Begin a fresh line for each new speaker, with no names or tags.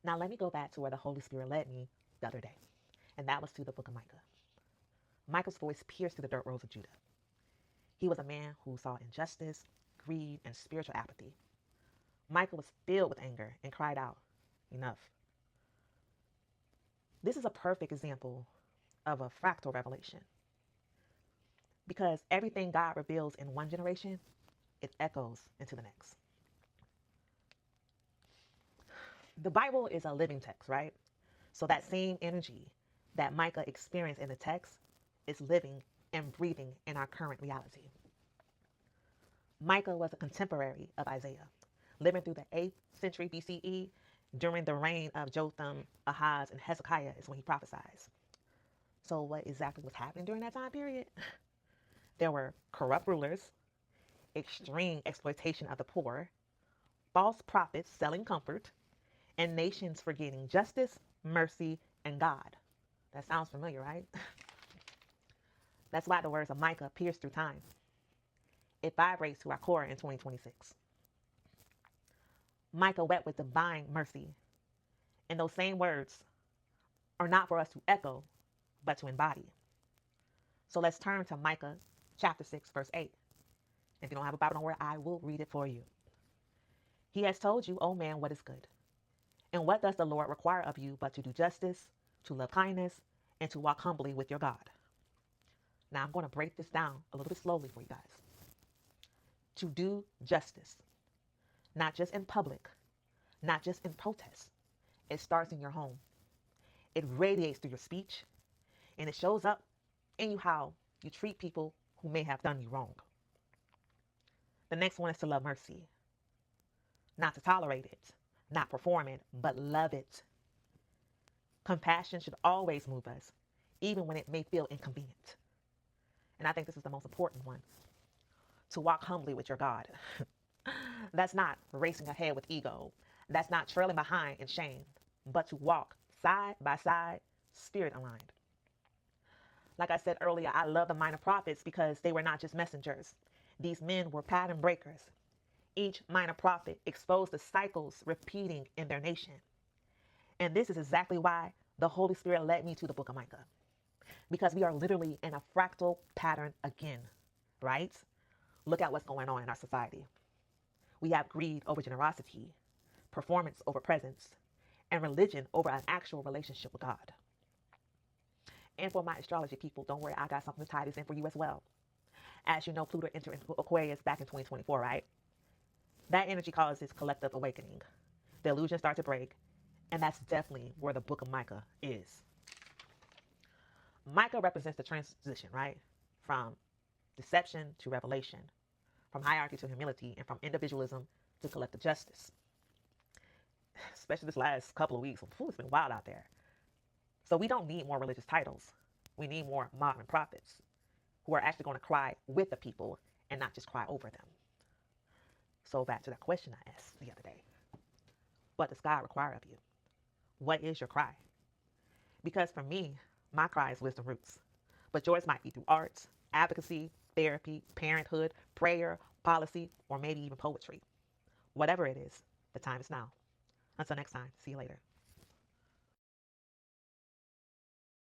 Now let me go back to where the Holy Spirit led me the other day, and that was to the book of Micah. Micah's voice pierced through the dirt roads of Judah. He was a man who saw injustice, greed, and spiritual apathy. Micah was filled with anger and cried out, "Enough." This is a perfect example of a fractal revelation because everything God reveals in one generation, it echoes into the next. The Bible is a living text, right? So that same energy that Micah experienced in the text is living and breathing in our current reality. Micah was a contemporary of Isaiah, living through the 8th century BCE during the reign of Jotham, Ahaz, and Hezekiah is when he prophesies. So what exactly was happening during that time period? There were corrupt rulers, extreme exploitation of the poor, false prophets selling comfort, and nations forgetting justice, mercy, and God. That sounds familiar, right? That's why the words of Micah pierce through time. It vibrates to our core in 2026. Micah wept with divine mercy. And those same words are not for us to echo, but to embody. So let's turn to Micah chapter 6, verse 8. If you don't have a Bible, don't worry, I will read it for you. He has told you, O man, what is good. And what does the Lord require of you but to do justice, to love kindness, and to walk humbly with your God? Now I'm going to break this down a little bit slowly for you guys. To do justice, not just in public, not just in protest. It starts in your home. It radiates through your speech, and it shows up in you how you treat people who may have done you wrong. The next one is to love mercy, not to tolerate it, not perform it, but love it. Compassion should always move us, even when it may feel inconvenient. And I think this is the most important one. To walk humbly with your God. That's not racing ahead with ego. That's not trailing behind in shame, but to walk side by side, spirit aligned. Like I said earlier, I love the minor prophets because they were not just messengers. These men were pattern breakers. Each minor prophet exposed the cycles repeating in their nation. And this is exactly why the Holy Spirit led me to the book of Micah. Because we are literally in a fractal pattern again, right? Look at what's going on in our society. We have greed over generosity, performance over presence, and religion over an actual relationship with God. And for my astrology people, don't worry, I got something to tie this in for you as well. As you know, Pluto entered into Aquarius back in 2024, right? That energy causes collective awakening. The illusions start to break, and that's definitely where the book of Micah is. Micah represents the transition, right? From deception to revelation, from hierarchy to humility, and from individualism to collective justice. Especially this last couple of weeks, it's been wild out there. So we don't need more religious titles. We need more modern prophets who are actually going to cry with the people and not just cry over them. So back to that question I asked the other day. What does God require of you? What is your cry? Because for me, my cry is wisdom roots. But yours might be through arts, advocacy, therapy, parenthood, prayer, policy, or maybe even poetry. Whatever it is, the time is now. Until next time, see you later.